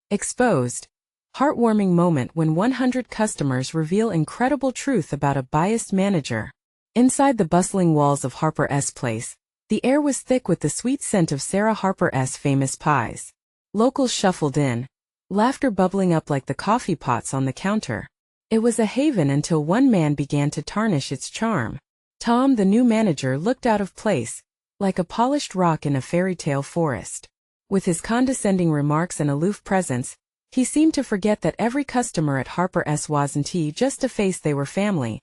Exposed. Heartwarming moment when 100 customers reveal incredible truth about a biased manager. Inside the bustling walls of Harper's place, the air was thick with the sweet scent of Sarah Harper's famous pies. Locals shuffled in, laughter bubbling up like the coffee pots on the counter. It was a haven until one man began to tarnish its charm. Tom, the new manager, looked out of place, like a polished rock in a fairy tale forest. With his condescending remarks and aloof presence, he seemed to forget that every customer at Harper's wasn't just a face, they were family.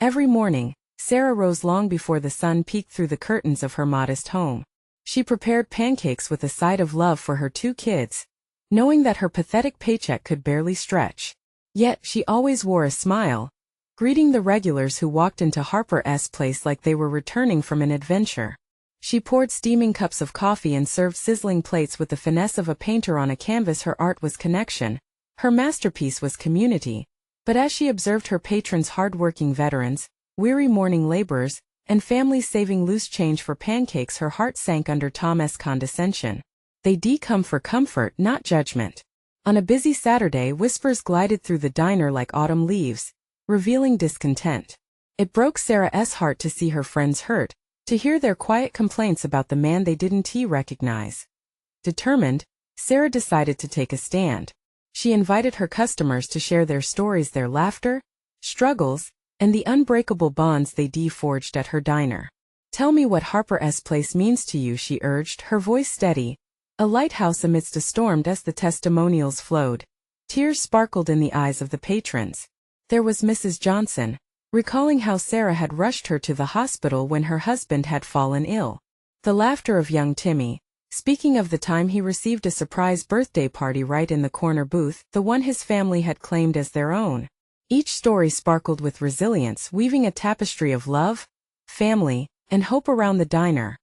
Every morning, Sarah rose long before the sun peeked through the curtains of her modest home. She prepared pancakes with a side of love for her 2 kids, knowing that her pathetic paycheck could barely stretch. Yet she always wore a smile, greeting the regulars who walked into Harper's place like they were returning from an adventure. She poured steaming cups of coffee and served sizzling plates with the finesse of a painter on a canvas. Her art was connection. Her masterpiece was community. But as she observed her patrons, hardworking veterans, weary morning laborers, and families saving loose change for pancakes, her heart sank under Tom's condescension. They come for comfort, not judgment. On a busy Saturday, whispers glided through the diner like autumn leaves, revealing discontent. It broke Sarah's heart to see her friends hurt, to hear their quiet complaints about the man they didn't recognize. Determined, Sarah decided to take a stand. She invited her customers to share their stories, their laughter, struggles, and the unbreakable bonds they forged at her diner. "Tell me what Harper's place means to you," she urged, her voice steady, a lighthouse amidst a storm. As the testimonials flowed, tears sparkled in the eyes of the patrons. There was Mrs. Johnson, recalling how Sarah had rushed her to the hospital when her husband had fallen ill. The laughter of young Timmy, speaking of the time he received a surprise birthday party right in the corner booth, the one his family had claimed as their own. Each story sparkled with resilience, weaving a tapestry of love, family, and hope around the diner.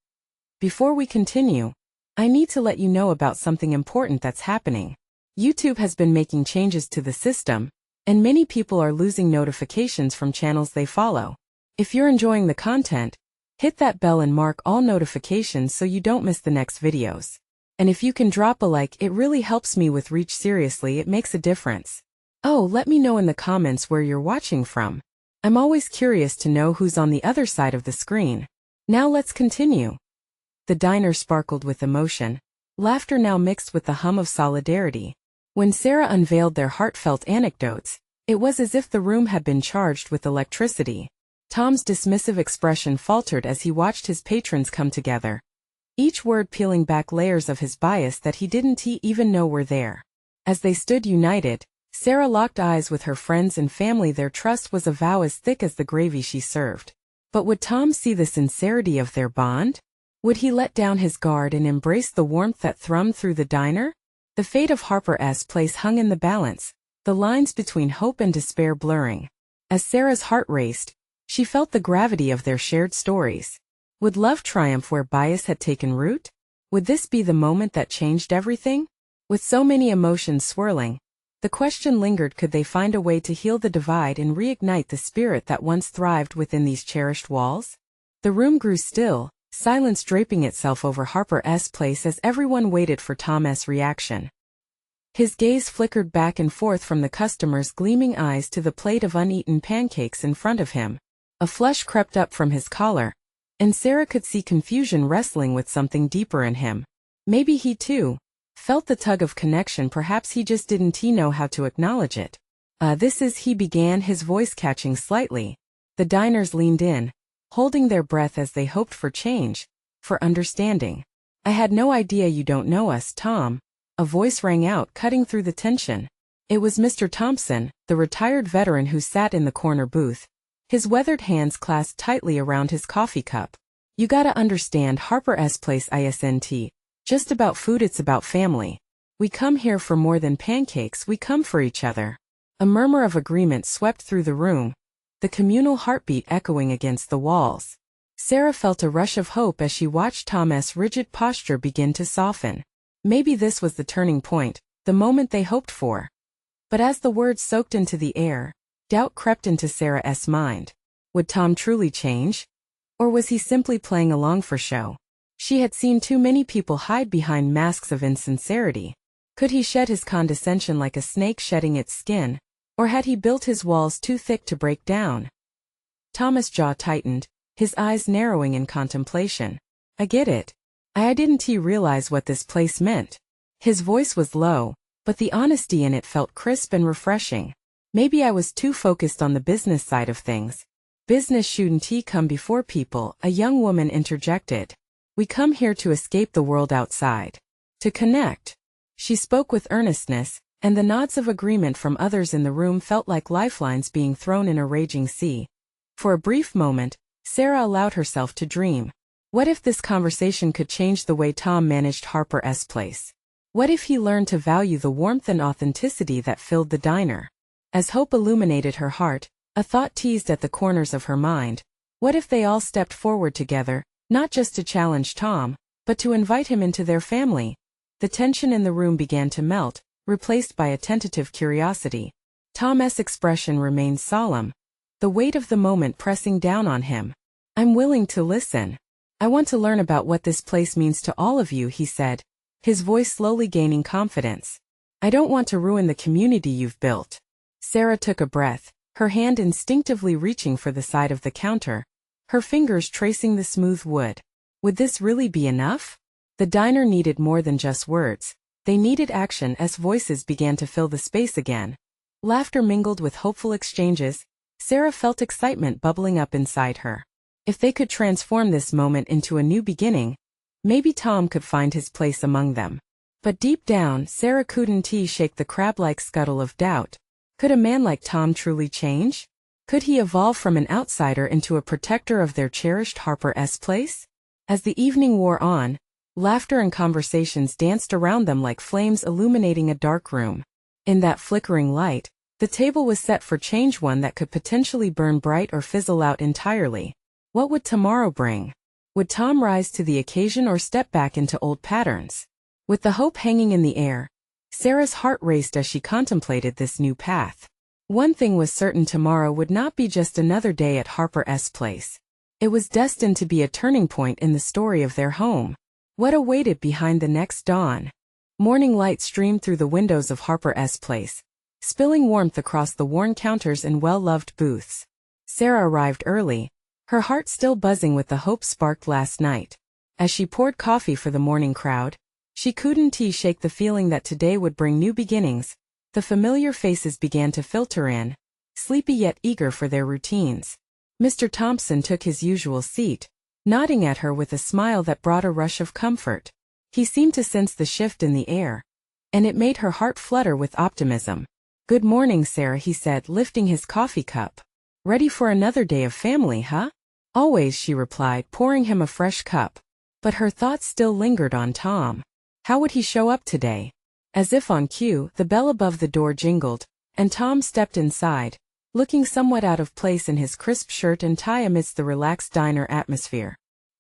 Before we continue, I need to let you know about something important that's happening. YouTube has been making changes to the system, and many people are losing notifications from channels they follow. If you're enjoying the content, hit that bell and mark all notifications so you don't miss the next videos. And if you can drop a like, it really helps me with reach. Seriously, it makes a difference. Oh, let me know in the comments where you're watching from. I'm always curious to know who's on the other side of the screen. Now let's continue. The diner sparkled with emotion, laughter now mixed with the hum of solidarity. When Sarah unveiled their heartfelt anecdotes, it was as if the room had been charged with electricity. Tom's dismissive expression faltered as he watched his patrons come together, each word peeling back layers of his bias that he didn't even know were there. As they stood united, Sarah locked eyes with her friends and family. Their trust was a vow as thick as the gravy she served. But would Tom see the sincerity of their bond? Would he let down his guard and embrace the warmth that thrummed through the diner? The fate of Harper's place hung in the balance, the lines between hope and despair blurring. As Sarah's heart raced, she felt the gravity of their shared stories. Would love triumph where bias had taken root? Would this be the moment that changed everything? With so many emotions swirling, the question lingered: could they find a way to heal the divide and reignite the spirit that once thrived within these cherished walls? The room grew still, silence draping itself over Harper's place as everyone waited for Tom's reaction. His gaze flickered back and forth from the customer's gleaming eyes to the plate of uneaten pancakes in front of him. A flush crept up from his collar, and Sarah could see confusion wrestling with something deeper in him. Maybe he too felt the tug of connection. Perhaps he just didn't know how to acknowledge it. He began, his voice catching slightly. The diners leaned in, holding their breath as they hoped for change, for understanding. "I had no idea you don't know us, Tom." A voice rang out, cutting through the tension. It was Mr. Thompson, the retired veteran who sat in the corner booth, his weathered hands clasped tightly around his coffee cup. "You gotta understand, Harper's place isn't just about food, it's about family. We come here for more than pancakes, we come for each other." A murmur of agreement swept through the room, the communal heartbeat echoing against the walls. Sarah felt a rush of hope as she watched Tom's rigid posture begin to soften. Maybe this was the turning point, the moment they hoped for. But as the words soaked into the air, doubt crept into Sarah's mind. Would Tom truly change? Or was he simply playing along for show? She had seen too many people hide behind masks of insincerity. Could he shed his condescension like a snake shedding its skin, or had he built his walls too thick to break down? Thomas' jaw tightened, his eyes narrowing in contemplation. I get it. I didn't realize what this place meant. His voice was low, but the honesty in it felt crisp and refreshing. Maybe I was too focused on the business side of things. Business shouldn't come before people, a young woman interjected. We come here to escape the world outside. To connect. She spoke with earnestness, and the nods of agreement from others in the room felt like lifelines being thrown in a raging sea. For a brief moment, Sarah allowed herself to dream. What if this conversation could change the way Tom managed Harper's place? What if he learned to value the warmth and authenticity that filled the diner? As hope illuminated her heart, a thought teased at the corners of her mind. What if they all stepped forward together, not just to challenge Tom, but to invite him into their family? The tension in the room began to melt, replaced by a tentative curiosity. Tom's expression remained solemn, the weight of the moment pressing down on him. I'm willing to listen. I want to learn about what this place means to all of you, he said, his voice slowly gaining confidence. I don't want to ruin the community you've built. Sarah took a breath, her hand instinctively reaching for the side of the counter, her fingers tracing the smooth wood. Would this really be enough? The diner needed more than just words. They needed action as voices began to fill the space again. Laughter mingled with hopeful exchanges. Sarah felt excitement bubbling up inside her. If they could transform this moment into a new beginning, maybe Tom could find his place among them. But deep down, Sarah couldn't shake the crab-like scuttle of doubt. Could a man like Tom truly change? Could he evolve from an outsider into a protector of their cherished Harper's place? As the evening wore on, laughter and conversations danced around them like flames illuminating a dark room. In that flickering light, the table was set for change, one that could potentially burn bright or fizzle out entirely. What would tomorrow bring? Would Tom rise to the occasion or step back into old patterns? With the hope hanging in the air, Sarah's heart raced as she contemplated this new path. One thing was certain: tomorrow would not be just another day at Harper's place. It was destined to be a turning point in the story of their home. What awaited behind the next dawn? Morning light streamed through the windows of Harper's place, spilling warmth across the worn counters and well-loved booths. Sarah arrived early, her heart still buzzing with the hope sparked last night. As she poured coffee for the morning crowd, she couldn't shake the feeling that today would bring new beginnings. The familiar faces began to filter in, sleepy yet eager for their routines. Mr. Thompson took his usual seat, nodding at her with a smile that brought a rush of comfort. He seemed to sense the shift in the air, and it made her heart flutter with optimism. Good morning, Sarah, he said, lifting his coffee cup. Ready for another day of family, huh? Always, she replied, pouring him a fresh cup. But her thoughts still lingered on Tom. How would he show up today? As if on cue, the bell above the door jingled, and Tom stepped inside, looking somewhat out of place in his crisp shirt and tie amidst the relaxed diner atmosphere.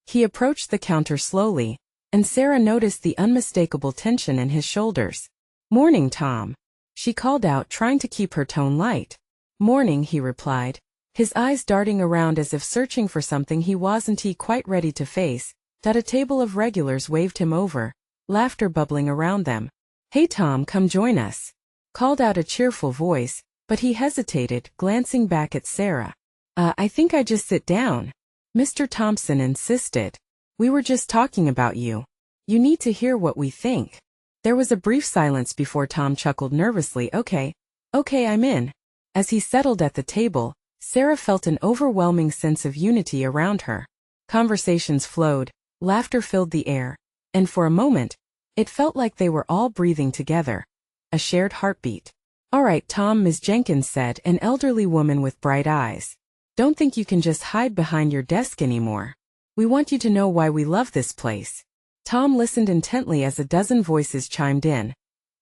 He approached the counter slowly, and Sarah noticed the unmistakable tension in his shoulders. Morning, Tom, she called out, trying to keep her tone light. Morning, he replied, his eyes darting around as if searching for something he wasn't quite ready to face. A table of regulars waved him over, laughter bubbling around them. Hey Tom, come join us, called out a cheerful voice, but he hesitated, glancing back at Sarah. I think I just sit down, Mr. Thompson insisted. We were just talking about you. You need to hear what we think. There was a brief silence before Tom chuckled nervously. Okay, I'm in. As he settled at the table, Sarah felt an overwhelming sense of unity around her. Conversations flowed, laughter filled the air, and for a moment, it felt like they were all breathing together. A shared heartbeat. All right, Tom, Ms. Jenkins said, an elderly woman with bright eyes. Don't think you can just hide behind your desk anymore. We want you to know why we love this place. Tom listened intently as a dozen voices chimed in,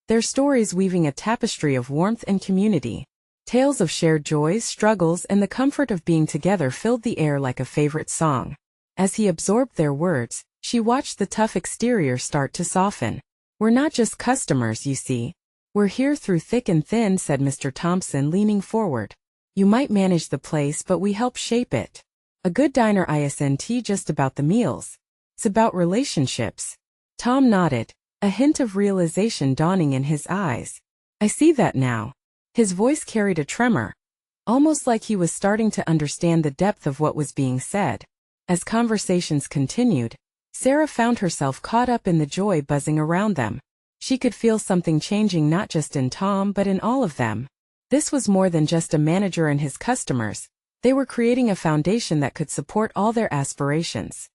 their stories weaving a tapestry of warmth and community. Tales of shared joys, struggles, and the comfort of being together filled the air like a favorite song. As he absorbed their words, she watched the tough exterior start to soften. We're not just customers, you see. We're here through thick and thin, said Mr. Thompson, leaning forward. You might manage the place, but we help shape it. A good diner isn't just about the meals. It's about relationships. Tom nodded, a hint of realization dawning in his eyes. I see that now. His voice carried a tremor, almost like he was starting to understand the depth of what was being said. As conversations continued, Sarah found herself caught up in the joy buzzing around them. She could feel something changing not just in Tom but in all of them. This was more than just a manager and his customers. They were creating a foundation that could support all their aspirations.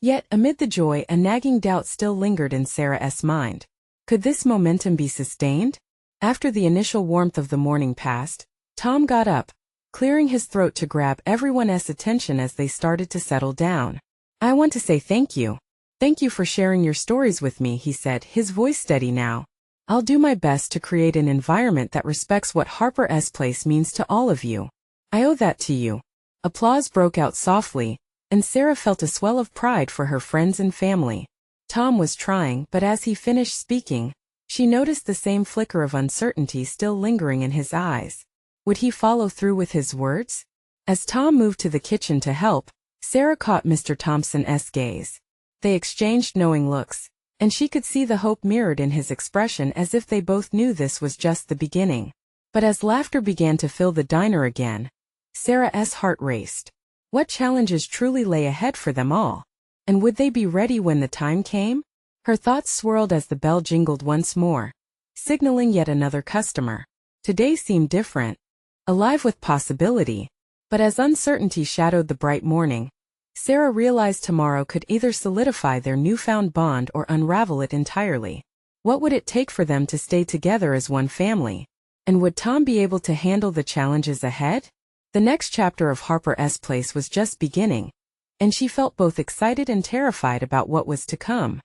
Yet, amid the joy, a nagging doubt still lingered in Sarah's mind. Could this momentum be sustained? After the initial warmth of the morning passed, Tom got up, clearing his throat to grab everyone's attention as they started to settle down. I want to say thank you. Thank you for sharing your stories with me, he said, his voice steady now. I'll do my best to create an environment that respects what Harper's Place means to all of you. I owe that to you. Applause broke out softly, and Sarah felt a swell of pride for her friends and family. Tom was trying, but as he finished speaking, she noticed the same flicker of uncertainty still lingering in his eyes. Would he follow through with his words? As Tom moved to the kitchen to help, Sarah caught Mr. Thompson's gaze. They exchanged knowing looks, and she could see the hope mirrored in his expression as if they both knew this was just the beginning. But as laughter began to fill the diner again, Sarah's heart raced. What challenges truly lay ahead for them all? And would they be ready when the time came? Her thoughts swirled as the bell jingled once more, signaling yet another customer. Today seemed different, alive with possibility. But as uncertainty shadowed the bright morning, Sarah realized tomorrow could either solidify their newfound bond or unravel it entirely. What would it take for them to stay together as one family? And would Tom be able to handle the challenges ahead? The next chapter of Harper's Place was just beginning, and she felt both excited and terrified about what was to come.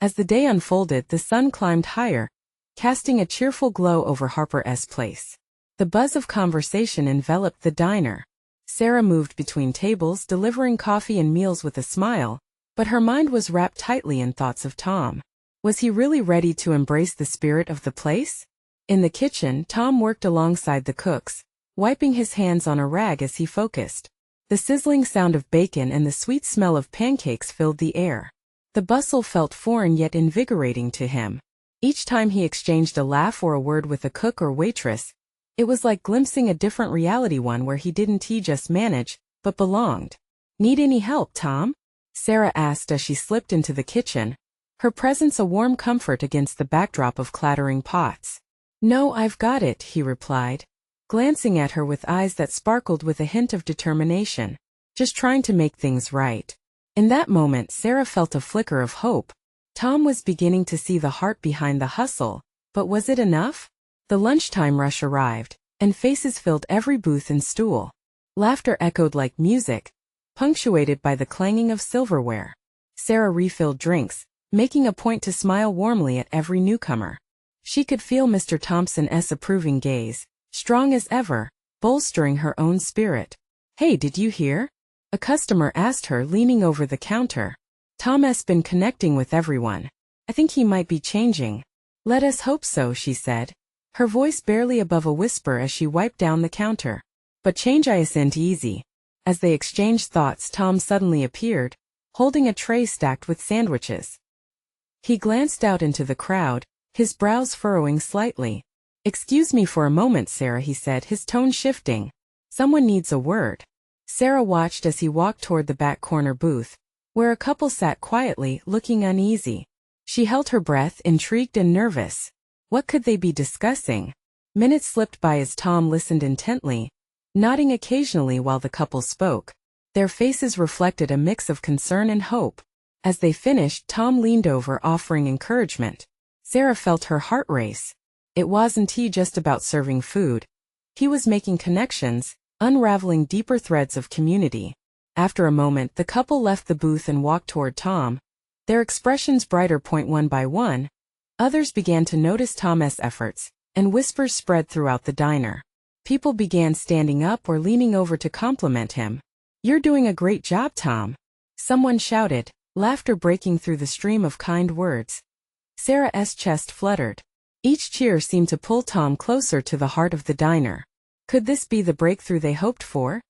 As the day unfolded, the sun climbed higher, casting a cheerful glow over Harper's Place. The buzz of conversation enveloped the diner. Sarah moved between tables, delivering coffee and meals with a smile, but her mind was wrapped tightly in thoughts of Tom. Was he really ready to embrace the spirit of the place? In the kitchen, Tom worked alongside the cooks, wiping his hands on a rag as he focused. The sizzling sound of bacon and the sweet smell of pancakes filled the air. The bustle felt foreign yet invigorating to him. Each time he exchanged a laugh or a word with a cook or waitress, it was like glimpsing a different reality, one where he didn't just manage, but belonged. Need any help, Tom? Sarah asked as she slipped into the kitchen, her presence a warm comfort against the backdrop of clattering pots. No, I've got it, he replied, glancing at her with eyes that sparkled with a hint of determination. Just trying to make things right. In that moment, Sarah felt a flicker of hope. Tom was beginning to see the heart behind the hustle, but was it enough? The lunchtime rush arrived, and faces filled every booth and stool. Laughter echoed like music, punctuated by the clanging of silverware. Sarah refilled drinks, making a point to smile warmly at every newcomer. She could feel Mr. Thompson's approving gaze, strong as ever, bolstering her own spirit. Hey, did you hear? A customer asked her, leaning over the counter. Tom's been connecting with everyone. I think he might be changing. Let us hope so, she said, her voice barely above a whisper as she wiped down the counter. But change isn't easy. As they exchanged thoughts, Tom suddenly appeared, holding a tray stacked with sandwiches. He glanced out into the crowd, his brows furrowing slightly. Excuse me for a moment, Sarah, he said, his tone shifting. Someone needs a word. Sarah watched as he walked toward the back corner booth, where a couple sat quietly, looking uneasy. She held her breath, intrigued and nervous. What could they be discussing? Minutes slipped by as Tom listened intently, nodding occasionally while the couple spoke. Their faces reflected a mix of concern and hope. As they finished, Tom leaned over, offering encouragement. Sarah felt her heart race. It wasn't just about serving food. He was making connections, unraveling deeper threads of community. After a moment, the couple left the booth and walked toward Tom, their expressions brighter. One by one, others began to notice Tom's efforts, and whispers spread throughout the diner. People began standing up or leaning over to compliment him. You're doing a great job, Tom. Someone shouted, laughter breaking through the stream of kind words. Sarah's chest fluttered. Each cheer seemed to pull Tom closer to the heart of the diner. Could this be the breakthrough they hoped for?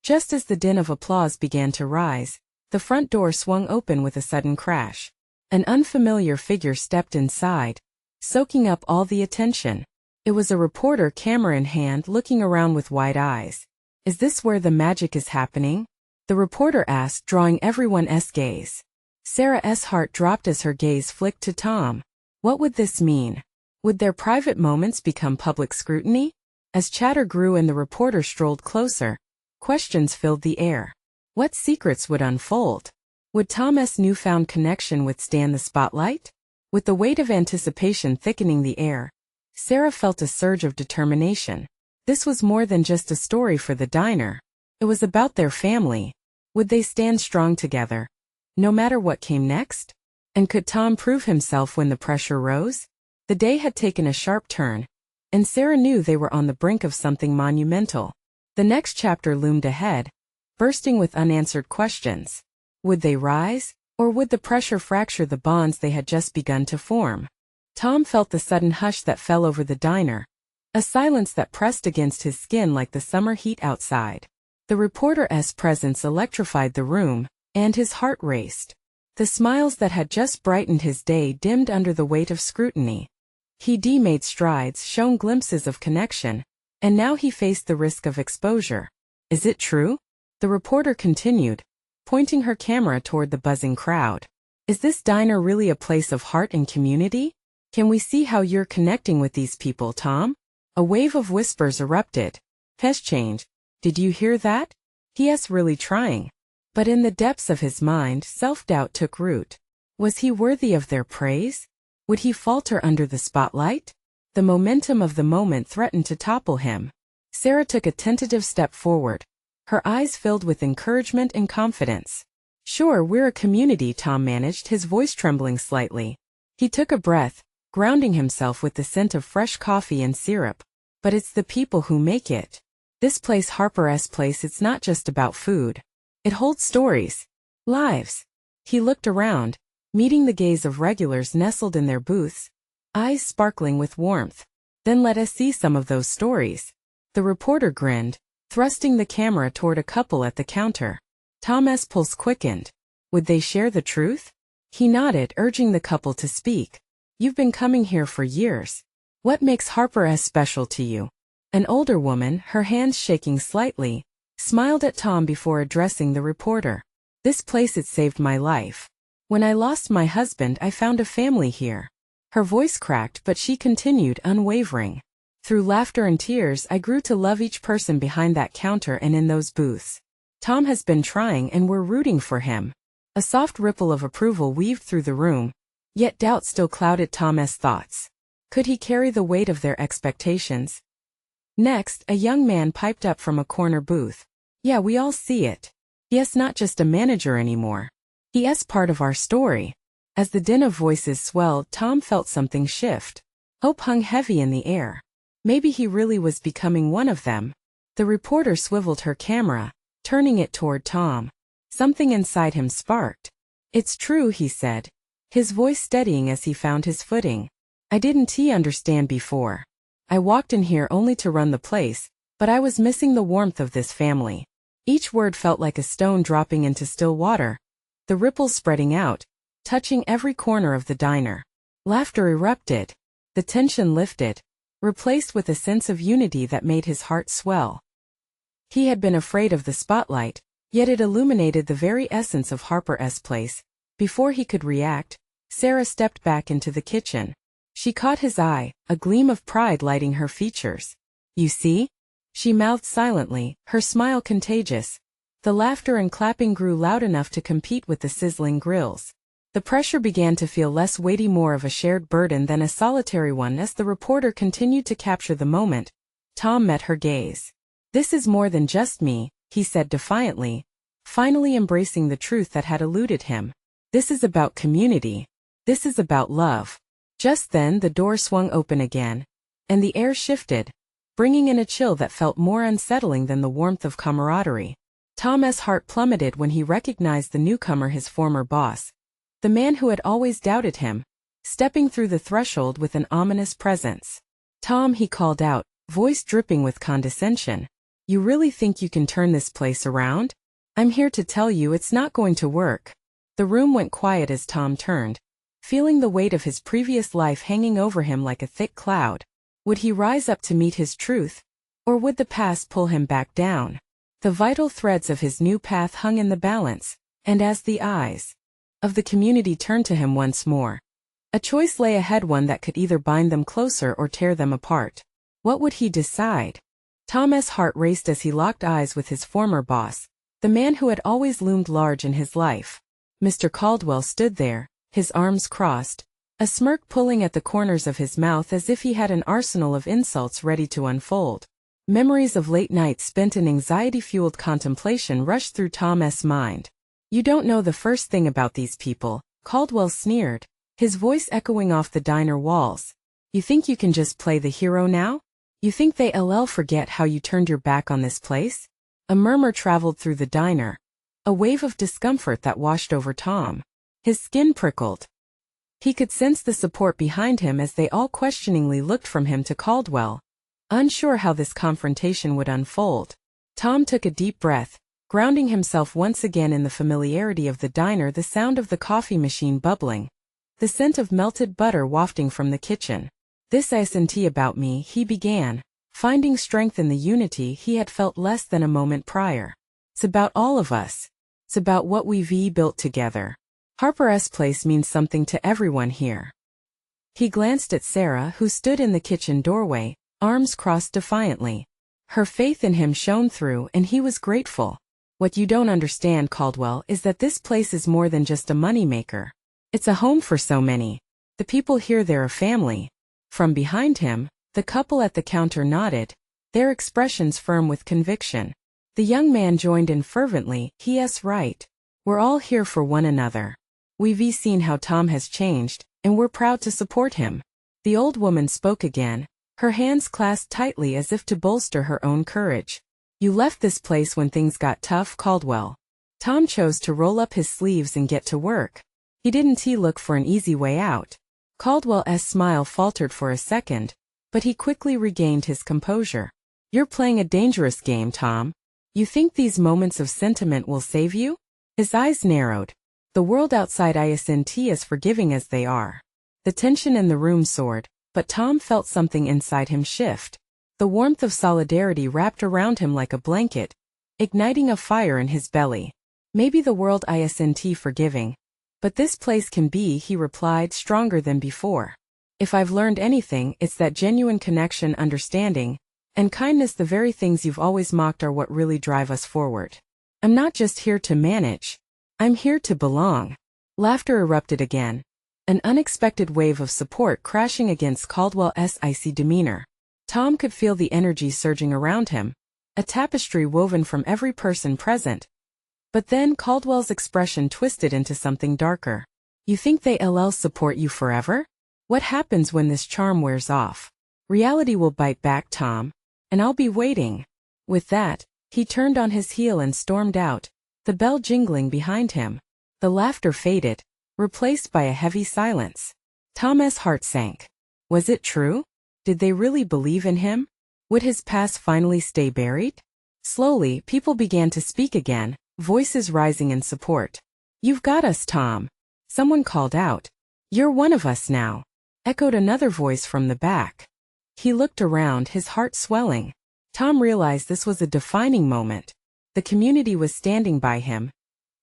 Just as the din of applause began to rise, the front door swung open with a sudden crash. An unfamiliar figure stepped inside, soaking up all the attention. It was a reporter, camera in hand, looking around with wide eyes. "Is this where the magic is happening?" the reporter asked, drawing everyone's gaze. Sarah's heart dropped as her gaze flicked to Tom. What would this mean? Would their private moments become public scrutiny? As chatter grew and the reporter strolled closer, questions filled the air. What secrets would unfold? Would Tom's newfound connection withstand the spotlight? With the weight of anticipation thickening the air, Sarah felt a surge of determination. This was more than just a story for the diner. It was about their family. Would they stand strong together, no matter what came next? And could Tom prove himself when the pressure rose? The day had taken a sharp turn, and Sarah knew they were on the brink of something monumental. The next chapter loomed ahead, bursting with unanswered questions. Would they rise, or would the pressure fracture the bonds they had just begun to form? Tom felt the sudden hush that fell over the diner, a silence that pressed against his skin like the summer heat outside. The reporter's presence electrified the room, and his heart raced. The smiles that had just brightened his day dimmed under the weight of scrutiny. He'd made strides, shown glimpses of connection, and now he faced the risk of exposure. Is it true? The reporter continued, pointing her camera toward the buzzing crowd. Is this diner really a place of heart and community? Can we see how you're connecting with these people, Tom? A wave of whispers erupted. Pace change. Did you hear that? He's really trying. But in the depths of his mind, self-doubt took root. Was he worthy of their praise? Would he falter under the spotlight? The momentum of the moment threatened to topple him. Sarah took a tentative step forward, her eyes filled with encouragement and confidence. Sure, we're a community, Tom managed, his voice trembling slightly. He took a breath, grounding himself with the scent of fresh coffee and syrup. But it's the people who make it. This place, Harper's place, it's not just about food. It holds stories, lives. He looked around, meeting the gaze of regulars nestled in their booths, eyes sparkling with warmth. Then let us see some of those stories. The reporter grinned, thrusting the camera toward a couple at the counter. Tom's pulse quickened. Would they share the truth? He nodded, urging the couple to speak. You've been coming here for years. What makes Harper special to you? An older woman, her hands shaking slightly, smiled at Tom before addressing the reporter. This place, it saved my life. When I lost my husband, I found a family here. Her voice cracked, but she continued, unwavering. Through laughter and tears, I grew to love each person behind that counter and in those booths. Tom has been trying and we're rooting for him. A soft ripple of approval weaved through the room, yet doubt still clouded Tom's thoughts. Could he carry the weight of their expectations? Next, a young man piped up from a corner booth. Yeah, we all see it. He's not just a manager anymore. He's part of our story. As the din of voices swelled, Tom felt something shift. Hope hung heavy in the air. Maybe he really was becoming one of them. The reporter swiveled her camera, turning it toward Tom. Something inside him sparked. It's true, he said, his voice steadying as he found his footing. I didn't understand before. I walked in here only to run the place, but I was missing the warmth of this family. Each word felt like a stone dropping into still water, the ripples spreading out, touching every corner of the diner. Laughter erupted. The tension lifted, replaced with a sense of unity that made his heart swell. He had been afraid of the spotlight, yet it illuminated the very essence of Harper's place. Before he could react, Sarah stepped back into the kitchen. She caught his eye, a gleam of pride lighting her features. You see? She mouthed silently, her smile contagious. The laughter and clapping grew loud enough to compete with the sizzling grills. The pressure began to feel less weighty, more of a shared burden than a solitary one. As the reporter continued to capture the moment, Tom met her gaze. This is more than just me, he said defiantly, finally embracing the truth that had eluded him. This is about community. This is about love. Just then the door swung open again, and the air shifted, bringing in a chill that felt more unsettling than the warmth of camaraderie. Tom's heart plummeted when he recognized the newcomer, his former boss, the man who had always doubted him, stepping through the threshold with an ominous presence. Tom, he called out, voice dripping with condescension. You really think you can turn this place around? I'm here to tell you it's not going to work. The room went quiet as Tom turned, feeling the weight of his previous life hanging over him like a thick cloud. Would he rise up to meet his truth? Or would the past pull him back down? The vital threads of his new path hung in the balance, and as the eyes of the community turned to him once more, a choice lay ahead, one that could either bind them closer or tear them apart. What would he decide? Tom's heart raced as he locked eyes with his former boss, the man who had always loomed large in his life. Mr. Caldwell stood there, his arms crossed, a smirk pulling at the corners of his mouth as if he had an arsenal of insults ready to unfold. Memories of late nights spent in anxiety-fueled contemplation rushed through Tom's mind. "You don't know the first thing about these people," Caldwell sneered, his voice echoing off the diner walls. "You think you can just play the hero now? You think they'll forget how you turned your back on this place?" A murmur traveled through the diner, a wave of discomfort that washed over Tom. His skin prickled. He could sense the support behind him as they all questioningly looked from him to Caldwell, unsure how this confrontation would unfold. Tom took a deep breath, grounding himself once again in the familiarity of the diner, the sound of the coffee machine bubbling, the scent of melted butter wafting from the kitchen. "This isn't about me," he began, finding strength in the unity he had felt less than a moment prior. "It's about all of us. It's about what we've built together. Harper's place means something to everyone here." He glanced at Sarah, who stood in the kitchen doorway, arms crossed defiantly. Her faith in him shone through, and he was grateful. "What you don't understand, Caldwell, is that this place is more than just a moneymaker. It's a home for so many. The people here, they're a family." From behind him, the couple at the counter nodded, their expressions firm with conviction. The young man joined in fervently, "He's right. We're all here for one another. We've seen how Tom has changed, and we're proud to support him." The old woman spoke again, her hands clasped tightly as if to bolster her own courage. "You left this place when things got tough, Caldwell." Tom chose to roll up his sleeves and get to work. He didn't look for an easy way out. Caldwell's smile faltered for a second, but he quickly regained his composure. "You're playing a dangerous game, Tom. You think these moments of sentiment will save you?" His eyes narrowed. The world outside isn't as forgiving as they are. The tension in the room soared, but Tom felt something inside him shift. The warmth of solidarity wrapped around him like a blanket, igniting a fire in his belly. "Maybe the world isn't forgiving, but this place can be," he replied, stronger than before. "If I've learned anything, it's that genuine connection, understanding, and kindness, the very things you've always mocked, are what really drive us forward. I'm not just here to manage. I'm here to belong." Laughter erupted again, an unexpected wave of support crashing against Caldwell's icy demeanor. Tom could feel the energy surging around him, a tapestry woven from every person present. But then Caldwell's expression twisted into something darker. "You think they'll support you forever? What happens when this charm wears off? Reality will bite back, Tom, and I'll be waiting." With that, he turned on his heel and stormed out, the bell jingling behind him. The laughter faded, replaced by a heavy silence. Tom's heart sank. Was it true? Did they really believe in him? Would his past finally stay buried? Slowly, people began to speak again, voices rising in support. "You've got us, Tom," someone called out. "You're one of us now," echoed another voice from the back. He looked around, his heart swelling. Tom realized this was a defining moment. The community was standing by him,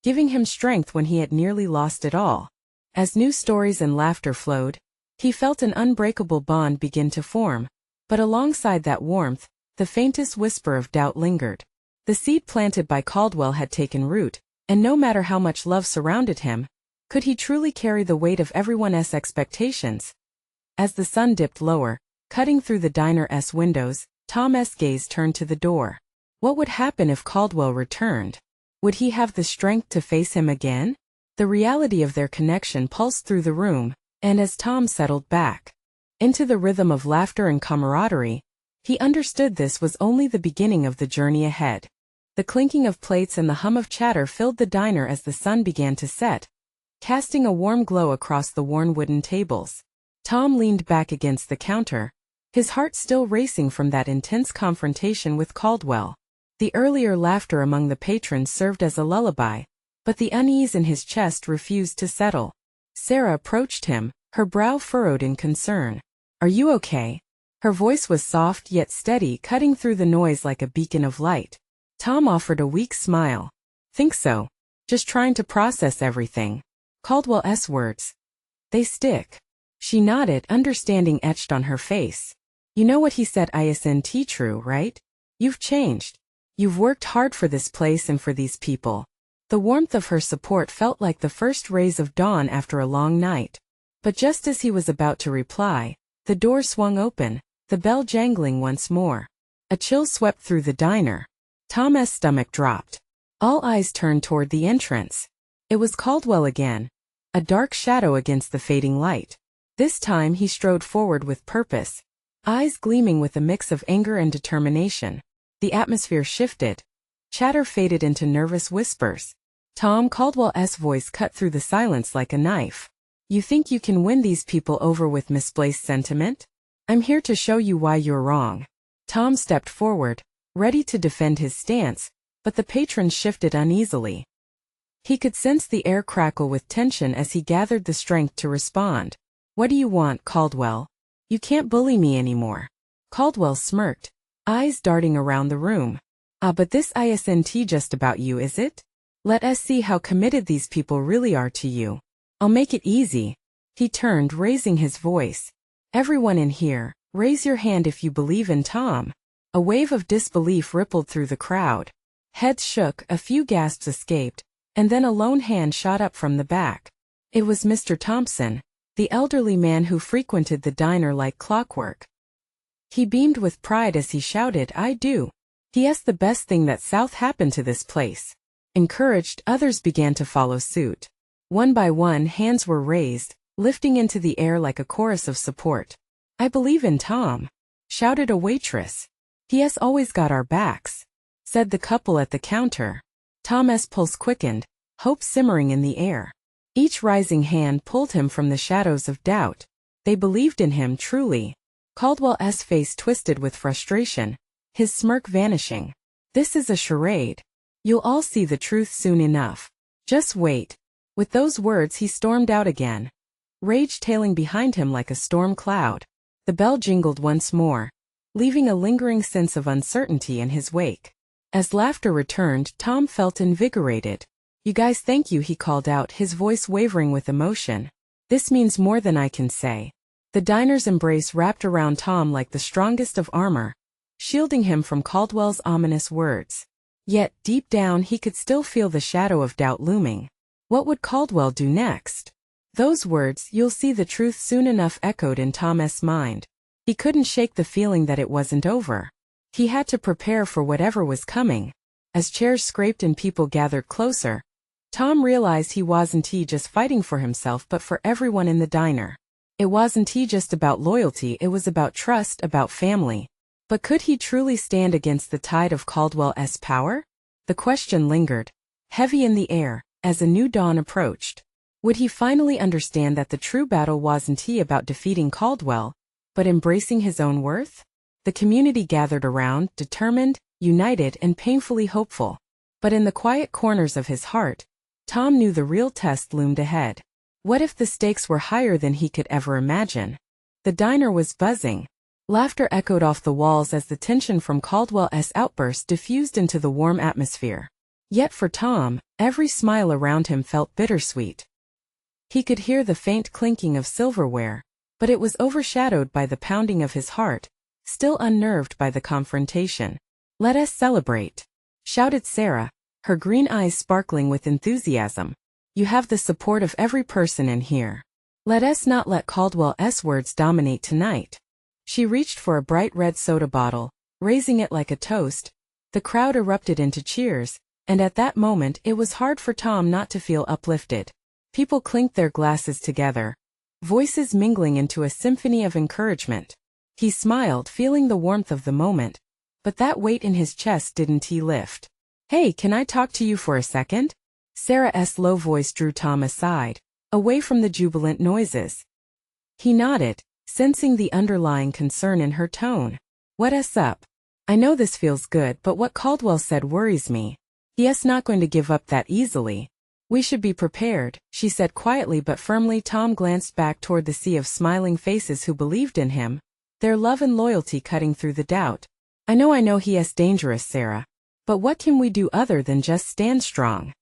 giving him strength when he had nearly lost it all. As new stories and laughter flowed, he felt an unbreakable bond begin to form, but alongside that warmth, the faintest whisper of doubt lingered. The seed planted by Caldwell had taken root, and no matter how much love surrounded him, could he truly carry the weight of everyone's expectations? As the sun dipped lower, cutting through the diner's windows, Tom's gaze turned to the door. What would happen if Caldwell returned? Would he have the strength to face him again? The reality of their connection pulsed through the room, and as Tom settled back into the rhythm of laughter and camaraderie, he understood this was only the beginning of the journey ahead. The clinking of plates and the hum of chatter filled the diner as the sun began to set, casting a warm glow across the worn wooden tables. Tom leaned back against the counter, his heart still racing from that intense confrontation with Caldwell. The earlier laughter among the patrons served as a lullaby, but the unease in his chest refused to settle. Sarah approached him, her brow furrowed in concern. Are you okay? Her voice was soft yet steady, cutting through the noise like a beacon of light. Tom offered a weak smile. Think so. Just trying to process everything. Caldwell's words. They stick. She nodded, understanding etched on her face. You know what he said isn't true, right? You've changed. You've worked hard for this place and for these people. The warmth of her support felt like the first rays of dawn after a long night. But just as he was about to reply, the door swung open, the bell jangling once more. A chill swept through the diner. Tom's stomach dropped. All eyes turned toward the entrance. It was Caldwell again, a dark shadow against the fading light. This time he strode forward with purpose, eyes gleaming with a mix of anger and determination. The atmosphere shifted. Chatter faded into nervous whispers. Tom Caldwell's voice cut through the silence like a knife. You think you can win these people over with misplaced sentiment? I'm here to show you why you're wrong. Tom stepped forward, ready to defend his stance, but the patron shifted uneasily. He could sense the air crackle with tension as he gathered the strength to respond. What do you want, Caldwell? You can't bully me anymore. Caldwell smirked, eyes darting around the room. But this isn't just about you, is it? Let us see how committed these people really are to you. I'll make it easy. He turned, raising his voice. Everyone in here, raise your hand if you believe in Tom. A wave of disbelief rippled through the crowd. Heads shook, a few gasps escaped, and then a lone hand shot up from the back. It was Mr. Thompson, the elderly man who frequented the diner like clockwork. He beamed with pride as he shouted, I do. He.S. the best thing that South happened to this place. Encouraged, others began to follow suit. One by one, hands were raised, lifting into the air like a chorus of support. I believe in Tom, shouted a waitress. He has always got our backs, said the couple at the counter. Tom's pulse quickened, hope simmering in the air. Each rising hand pulled him from the shadows of doubt. They believed in him truly. Caldwell's face twisted with frustration, his smirk vanishing. This is a charade. You'll all see the truth soon enough. Just wait. With those words he stormed out again, rage tailing behind him like a storm cloud. The bell jingled once more, leaving a lingering sense of uncertainty in his wake. As laughter returned, Tom felt invigorated. You guys, thank you, he called out, his voice wavering with emotion. This means more than I can say. The diner's embrace wrapped around Tom like the strongest of armor, shielding him from Caldwell's ominous words. Yet, deep down, he could still feel the shadow of doubt looming. What would Caldwell do next? Those words, you'll see the truth soon enough, echoed in Tom's mind. He couldn't shake the feeling that it wasn't over. He had to prepare for whatever was coming. As chairs scraped and people gathered closer, Tom realized he wasn't just fighting for himself but for everyone in the diner. It wasn't just about loyalty, it was about trust, about family. But could he truly stand against the tide of Caldwell's power? The question lingered, heavy in the air, as a new dawn approached. Would he finally understand that the true battle wasn't about defeating Caldwell, but embracing his own worth? The community gathered around, determined, united, and painfully hopeful. But in the quiet corners of his heart, Tom knew the real test loomed ahead. What if the stakes were higher than he could ever imagine? The diner was buzzing. Laughter echoed off the walls as the tension from Caldwell's outburst diffused into the warm atmosphere. Yet for Tom, every smile around him felt bittersweet. He could hear the faint clinking of silverware, but it was overshadowed by the pounding of his heart, still unnerved by the confrontation. Let us celebrate, shouted Sarah, her green eyes sparkling with enthusiasm. You have the support of every person in here. Let us not let Caldwell's words dominate tonight. She reached for a bright red soda bottle, raising it like a toast. The crowd erupted into cheers, and at that moment it was hard for Tom not to feel uplifted. People clinked their glasses together, voices mingling into a symphony of encouragement. He smiled, feeling the warmth of the moment, but that weight in his chest didn't lift. Hey, can I talk to you for a second? Sarah's low voice drew Tom aside, away from the jubilant noises. He nodded, sensing the underlying concern in her tone. What's up? I know this feels good, but what Caldwell said worries me. He's not going to give up that easily. We should be prepared, she said quietly but firmly. Tom glanced back toward the sea of smiling faces who believed in him, their love and loyalty cutting through the doubt. I know he's dangerous, Sarah. But what can we do other than just stand strong?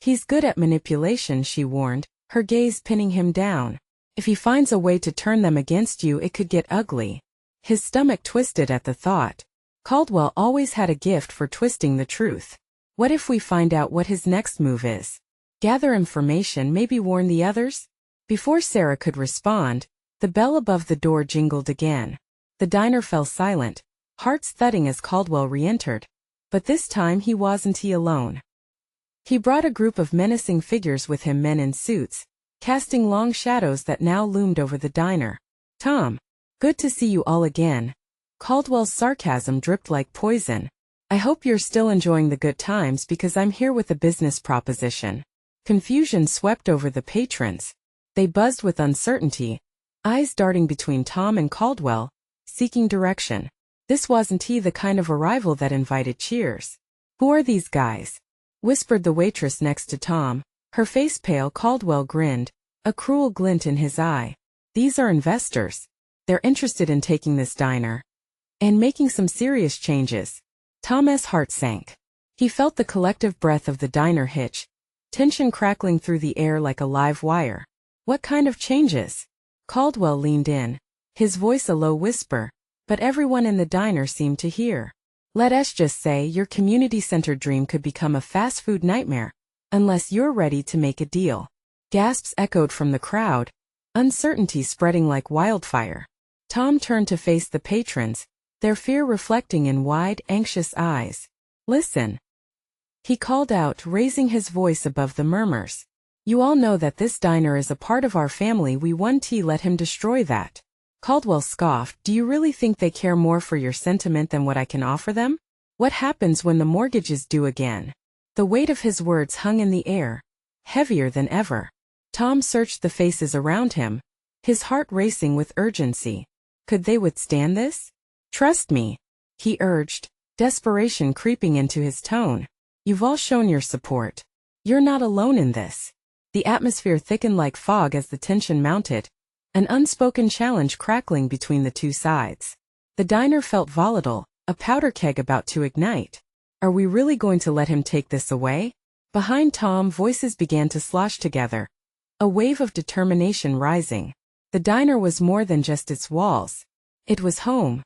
He's good at manipulation, she warned, her gaze pinning him down. If he finds a way to turn them against you, it could get ugly. His stomach twisted at the thought. Caldwell always had a gift for twisting the truth. What if we find out what his next move is? Gather information, maybe warn the others? Before Sarah could respond, the bell above the door jingled again. The diner fell silent, hearts thudding as Caldwell re-entered. But this time he wasn't alone. He brought a group of menacing figures with him, men in suits, casting long shadows that now loomed over the diner. Tom, good to see you all again. Caldwell's sarcasm dripped like poison. I hope you're still enjoying the good times because I'm here with a business proposition. Confusion swept over the patrons. They buzzed with uncertainty, eyes darting between Tom and Caldwell, seeking direction. This wasn't the kind of arrival that invited cheers. Who are these guys? Whispered the waitress next to Tom, her face pale. Caldwell grinned, a cruel glint in his eye. These are investors. They're interested in taking this diner and making some serious changes. Tom's heart sank. He felt the collective breath of the diner hitch, tension crackling through the air like a live wire. What kind of changes? Caldwell leaned in, his voice a low whisper, but everyone in the diner seemed to hear. Let us just say your community-centered dream could become a fast food nightmare, unless you're ready to make a deal. Gasps echoed from the crowd, uncertainty spreading like wildfire. Tom turned to face the patrons, their fear reflecting in wide, anxious eyes. Listen, he called out, raising his voice above the murmurs. You all know that this diner is a part of our family. We won't let him destroy that. Caldwell scoffed. Do you really think they care more for your sentiment than what I can offer them? What happens when the mortgage is due again? The weight of his words hung in the air, heavier than ever. Tom searched the faces around him, his heart racing with urgency. Could they withstand this? Trust me, he urged, desperation creeping into his tone. You've all shown your support. You're not alone in this. The atmosphere thickened like fog as the tension mounted, an unspoken challenge crackling between the two sides. The diner felt volatile, a powder keg about to ignite. Are we really going to let him take this away? Behind Tom, voices began to slosh together, a wave of determination rising. The diner was more than just its walls. It was home.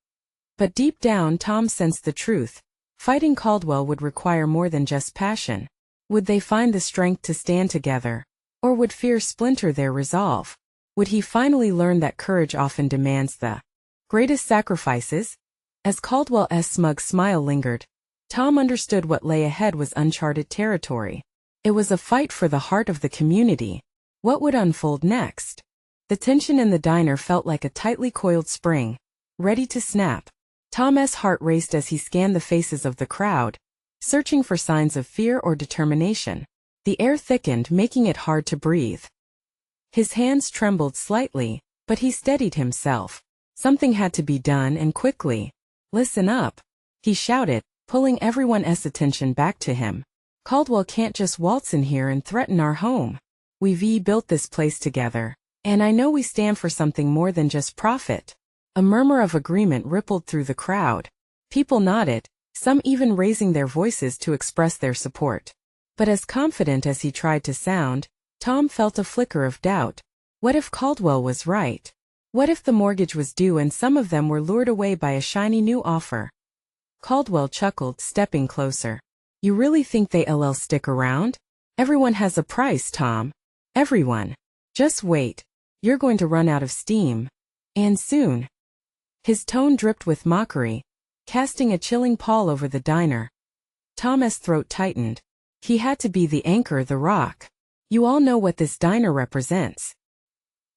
But deep down, Tom sensed the truth. Fighting Caldwell would require more than just passion. Would they find the strength to stand together? Or would fear splinter their resolve? Would he finally learn that courage often demands the greatest sacrifices? As Caldwell's smug smile lingered, Tom understood what lay ahead was uncharted territory. It was a fight for the heart of the community. What would unfold next? The tension in the diner felt like a tightly coiled spring, ready to snap. Tom's heart raced as he scanned the faces of the crowd, searching for signs of fear or determination. The air thickened, making it hard to breathe. His hands trembled slightly, but he steadied himself. Something had to be done, and quickly. Listen up, he shouted, pulling everyone's attention back to him. Caldwell can't just waltz in here and threaten our home. We've built this place together, and I know we stand for something more than just profit. A murmur of agreement rippled through the crowd. People nodded, some even raising their voices to express their support. But as confident as he tried to sound, Tom felt a flicker of doubt. What if Caldwell was right? What if the mortgage was due and some of them were lured away by a shiny new offer? Caldwell chuckled, stepping closer. You really think they'll stick around? Everyone has a price, Tom. Everyone. Just wait. You're going to run out of steam. And soon. His tone dripped with mockery, casting a chilling pall over the diner. Tom's throat tightened. He had to be the anchor, the rock. You all know what this diner represents.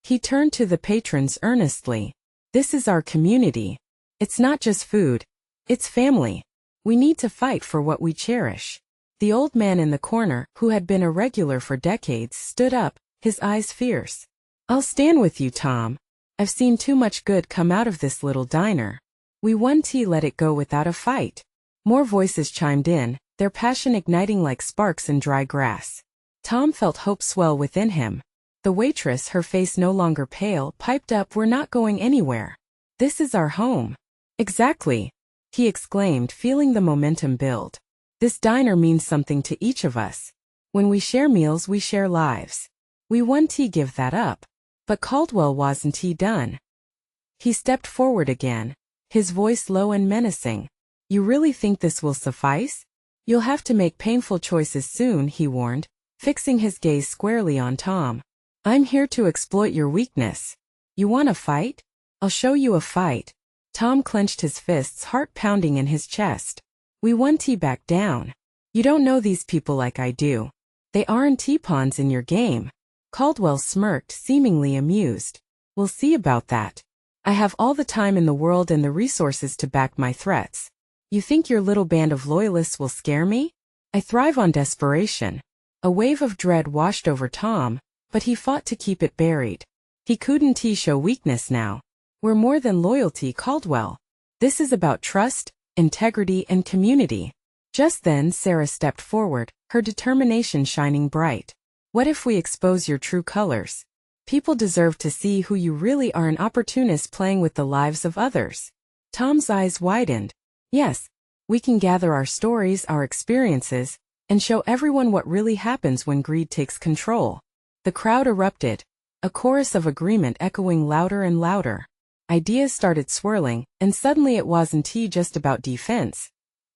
He turned to the patrons earnestly. This is our community. It's not just food. It's family. We need to fight for what we cherish. The old man in the corner, who had been a regular for decades, stood up, his eyes fierce. I'll stand with you, Tom. I've seen too much good come out of this little diner. We won't let it go without a fight. More voices chimed in, their passion igniting like sparks in dry grass. Tom felt hope swell within him. The waitress, her face no longer pale, piped up, "We're not going anywhere. This is our home." "Exactly," he exclaimed, feeling the momentum build. "This diner means something to each of us. When we share meals, we share lives. We won't give that up." But Caldwell wasn't done. He stepped forward again, his voice low and menacing. "You really think this will suffice? You'll have to make painful choices soon," he warned, fixing his gaze squarely on Tom. "I'm here to exploit your weakness. You want a fight? I'll show you a fight." Tom clenched his fists, heart pounding in his chest. "We won't back down. You don't know these people like I do. They aren't pawns in your game." Caldwell smirked, seemingly amused. "We'll see about that. I have all the time in the world and the resources to back my threats. You think your little band of loyalists will scare me? I thrive on desperation." A wave of dread washed over Tom, but he fought to keep it buried. He couldn't show weakness now. "We're more than loyalty, Caldwell. This is about trust, integrity, and community." Just then Sarah stepped forward, her determination shining bright. "What if we expose your true colors? People deserve to see who you really are, an opportunist playing with the lives of others." Tom's eyes widened. "Yes, we can gather our stories, our experiences, and show everyone what really happens when greed takes control." The crowd erupted, a chorus of agreement echoing louder and louder. Ideas started swirling, and suddenly it wasn't just about defense.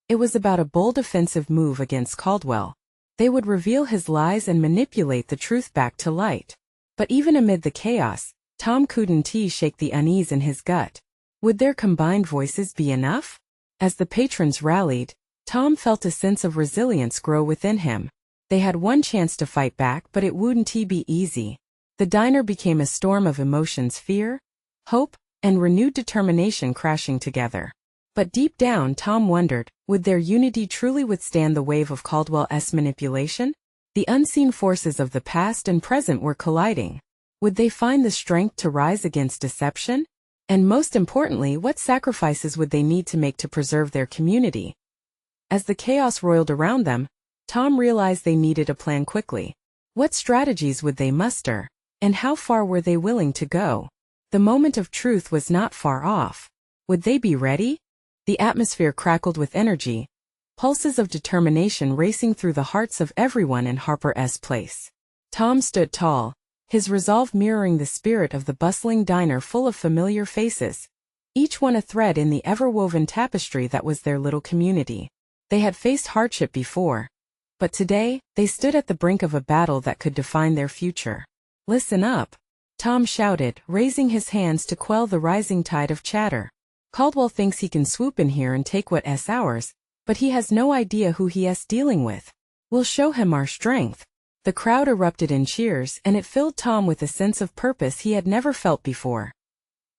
It was about a bold offensive move against Caldwell. They would reveal his lies and manipulate the truth back to light. But even amid the chaos, Tom couldn't shake the unease in his gut. Would their combined voices be enough? As the patrons rallied, Tom felt a sense of resilience grow within him. They had one chance to fight back, but it wouldn't be easy. The diner became a storm of emotions: fear, hope, and renewed determination crashing together. But deep down Tom wondered, would their unity truly withstand the wave of Caldwell's manipulation? The unseen forces of the past and present were colliding. Would they find the strength to rise against deception? And most importantly, what sacrifices would they need to make to preserve their community? As the chaos roiled around them, Tom realized they needed a plan quickly. What strategies would they muster? And how far were they willing to go? The moment of truth was not far off. Would they be ready? The atmosphere crackled with energy, pulses of determination racing through the hearts of everyone in Harper's place. Tom stood tall, his resolve mirroring the spirit of the bustling diner full of familiar faces, each one a thread in the ever-woven tapestry that was their little community. They had faced hardship before, but today, they stood at the brink of a battle that could define their future. "Listen up," Tom shouted, raising his hands to quell the rising tide of chatter. "Caldwell thinks he can swoop in here and take what's ours, but he has no idea who he's dealing with. We'll show him our strength." The crowd erupted in cheers, and it filled Tom with a sense of purpose he had never felt before.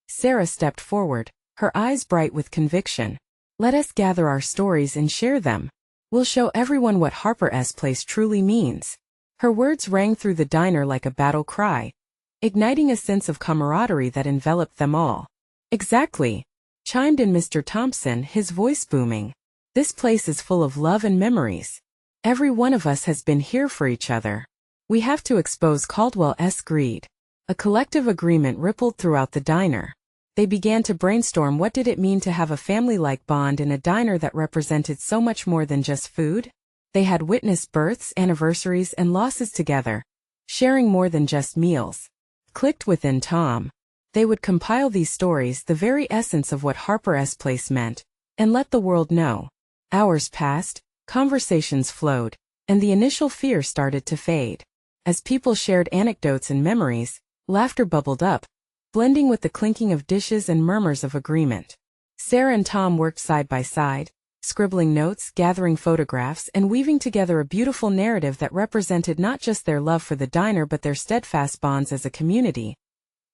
Sarah stepped forward, her eyes bright with conviction. "Let us gather our stories and share them. We'll show everyone what Harper's place truly means." Her words rang through the diner like a battle cry, igniting a sense of camaraderie that enveloped them all. "Exactly," chimed in Mr. Thompson, his voice booming. "This place is full of love and memories. Every one of us has been here for each other. We have to expose Caldwell's greed." A collective agreement rippled throughout the diner. They began to brainstorm, what did it mean to have a family-like bond in a diner that represented so much more than just food? They had witnessed births, anniversaries, and losses together, sharing more than just meals. Clicked within Tom. They would compile these stories, the very essence of what Harper's place meant, and let the world know. Hours passed, conversations flowed, and the initial fear started to fade. As people shared anecdotes and memories, laughter bubbled up, blending with the clinking of dishes and murmurs of agreement. Sarah and Tom worked side by side, scribbling notes, gathering photographs, and weaving together a beautiful narrative that represented not just their love for the diner but their steadfast bonds as a community.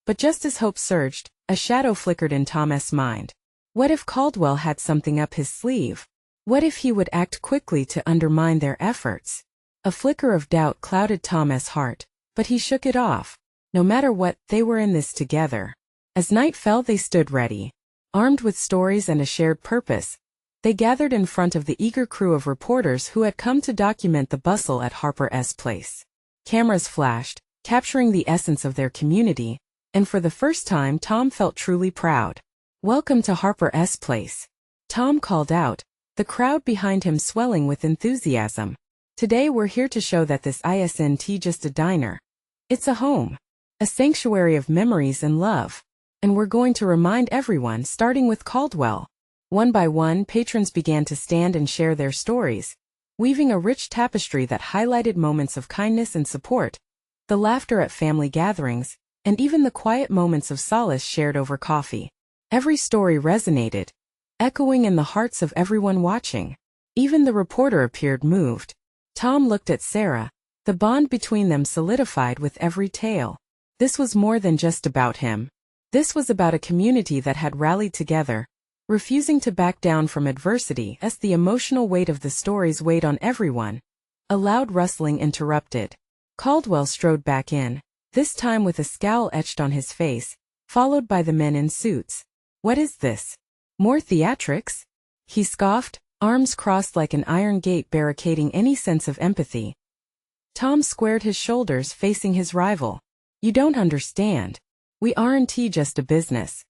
But just as hope surged, a shadow flickered in Tom's mind. What if Caldwell had something up his sleeve? What if he would act quickly to undermine their efforts? A flicker of doubt clouded Tom's heart, but he shook it off. No matter what, they were in this together. As night fell, they stood ready. Armed with stories and a shared purpose, they gathered in front of the eager crew of reporters who had come to document the bustle at Harper's place. Cameras flashed, capturing the essence of their community, and for the first time Tom felt truly proud. "Welcome to Harper's place," Tom called out, the crowd behind him swelling with enthusiasm. "Today we're here to show that this isn't just a diner. It's a home. A sanctuary of memories and love. And we're going to remind everyone, starting with Caldwell." One by one, patrons began to stand and share their stories, weaving a rich tapestry that highlighted moments of kindness and support, the laughter at family gatherings, and even the quiet moments of solace shared over coffee. Every story resonated, echoing in the hearts of everyone watching. Even the reporter appeared moved. Tom looked at Sarah. The bond between them solidified with every tale. This was more than just about him. This was about a community that had rallied together, refusing to back down from adversity as the emotional weight of the stories weighed on everyone. A loud rustling interrupted. Caldwell strode back in, this time with a scowl etched on his face, followed by the men in suits. "What is this? More theatrics?" he scoffed, arms crossed like an iron gate barricading any sense of empathy. Tom squared his shoulders, facing his rival. "You don't understand. We aren't just a business.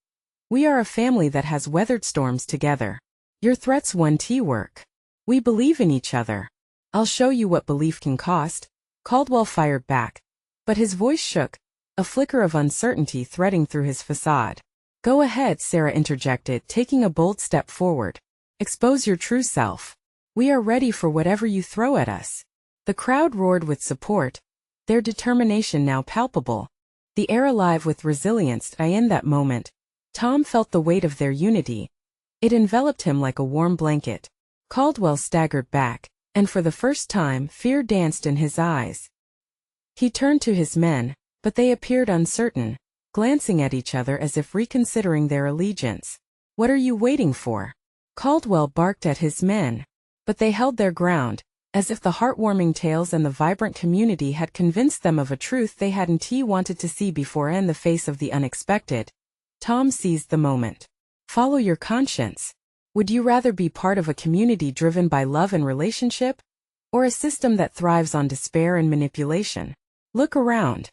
We are a family that has weathered storms together. Your threats won't work. We believe in each other. I'll show you what belief can cost." Caldwell fired back, but his voice shook, a flicker of uncertainty threading through his facade. "Go ahead," Sarah interjected, taking a bold step forward. "Expose your true self. We are ready for whatever you throw at us." The crowd roared with support, their determination now palpable, the air alive with resilience. In that moment, Tom felt the weight of their unity. It enveloped him like a warm blanket. Caldwell staggered back, and for the first time, fear danced in his eyes. He turned to his men, but they appeared uncertain, glancing at each other as if reconsidering their allegiance. "What are you waiting for?" Caldwell barked at his men, but they held their ground, as if the heartwarming tales and the vibrant community had convinced them of a truth they hadn't wanted to see before. In the face of the unexpected, Tom seized the moment. "Follow your conscience. Would you rather be part of a community driven by love and relationship, or a system that thrives on despair and manipulation? Look around."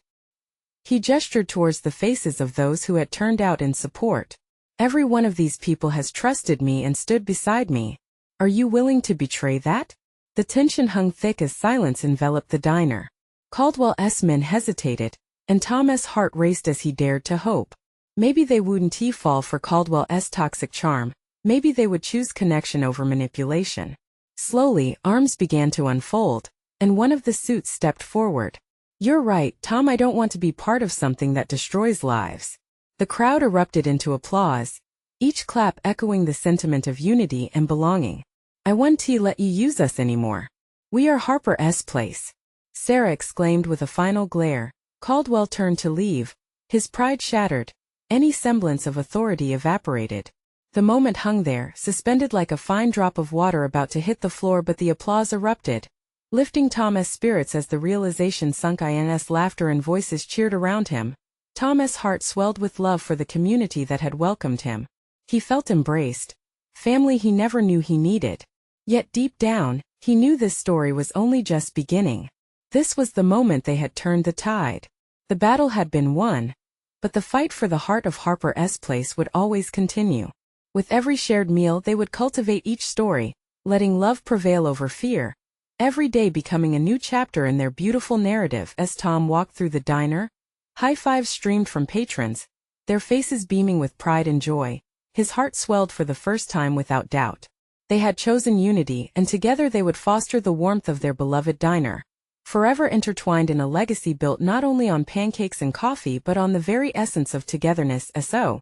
He gestured towards the faces of those who had turned out in support. "Every one of these people has trusted me and stood beside me. Are you willing to betray that?" The tension hung thick as silence enveloped the diner. Caldwell's men hesitated, and Tom's heart raced as he dared to hope. Maybe they wouldn't fall for Caldwell's toxic charm. Maybe they would choose connection over manipulation. Slowly, arms began to unfold, and one of the suits stepped forward. "You're right, Tom. I don't want to be part of something that destroys lives." The crowd erupted into applause, each clap echoing the sentiment of unity and belonging. "I won't let you use us anymore. We are Harper's place," Sarah exclaimed with a final glare. Caldwell turned to leave, his pride shattered, any semblance of authority evaporated. The moment hung there, suspended like a fine drop of water about to hit the floor, but the applause erupted, lifting Tom's spirits as the realization sunk in. Laughter and voices cheered around him. Tom's heart swelled with love for the community that had welcomed him. He felt embraced, family he never knew he needed. Yet deep down, he knew this story was only just beginning. This was the moment they had turned the tide. The battle had been won, but the fight for the heart of Harper's place would always continue. With every shared meal, they would cultivate each story, letting love prevail over fear, every day becoming a new chapter in their beautiful narrative. As Tom walked through the diner, high fives streamed from patrons, their faces beaming with pride and joy. His heart swelled for the first time without doubt. They had chosen unity, and together they would foster the warmth of their beloved diner, forever intertwined in a legacy built not only on pancakes and coffee but on the very essence of togetherness. So,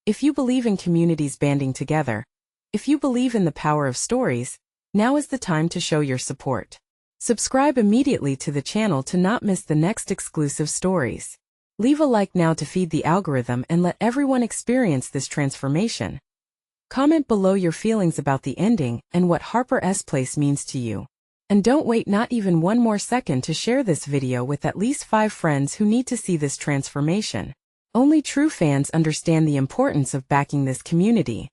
if you believe in communities banding together, if you believe in the power of stories, now is the time to show your support. Subscribe immediately to the channel to not miss the next exclusive stories. Leave a like now to feed the algorithm and let everyone experience this transformation. Comment below your feelings about the ending and what Harper's place means to you. And don't wait not even one more second to share this video with at least 5 friends who need to see this transformation. Only true fans understand the importance of backing this community.